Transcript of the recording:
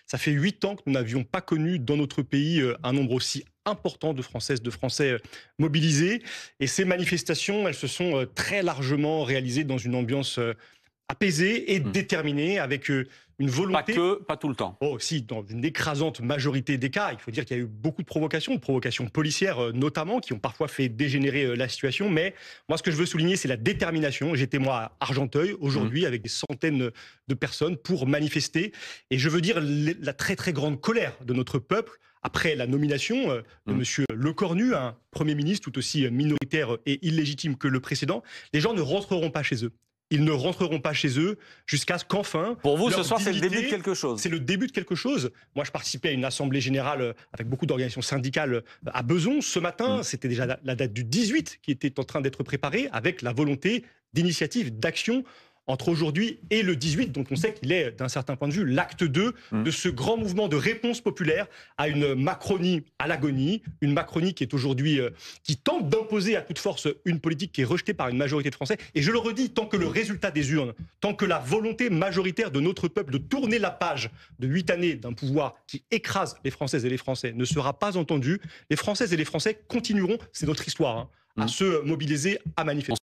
Ça fait 8 ans que nous n'avions pas connu dans notre pays un nombre aussi important de Françaises, de Français mobilisés. Et ces manifestations, elles se sont très largement réalisées dans une ambiance apaisée et Mmh. déterminée, avec une volonté. Pas tout le temps. Oh, si, dans une écrasante majorité des cas. Il faut dire qu'il y a eu beaucoup de provocations policières notamment, qui ont parfois fait dégénérer la situation. Mais moi, ce que je veux souligner, c'est la détermination. J'étais, moi, à Argenteuil, Mmh. aujourd'hui, avec des centaines de personnes pour manifester. Et je veux dire la très, très grande colère de notre peuple après la nomination de Mmh. M. Lecornu, un Premier ministre tout aussi minoritaire et illégitime que le précédent. Les gens ne rentreront pas chez eux. Ils ne rentreront pas chez eux jusqu'à ce qu'enfin... Pour vous, ce leur soir, c'est le dignité, début de quelque chose. c'est le début de quelque chose. Moi, je participais à une assemblée générale avec beaucoup d'organisations syndicales à Besançon. Ce matin, Mmh. c'était déjà la date du 18 qui était en train d'être préparée, avec la volonté d'initiative, d'action entre aujourd'hui et le 18. Donc on sait qu'il est, d'un certain point de vue, l'acte 2 de ce grand mouvement de réponse populaire à une Macronie à l'agonie. Une Macronie qui est aujourd'hui, qui tente d'imposer à toute force une politique qui est rejetée par une majorité de Français. Et je le redis, tant que le résultat des urnes, tant que la volonté majoritaire de notre peuple de tourner la page de 8 années d'un pouvoir qui écrase les Françaises et les Français ne sera pas entendue, les Françaises et les Français continueront, c'est notre histoire, à se mobiliser, à manifester.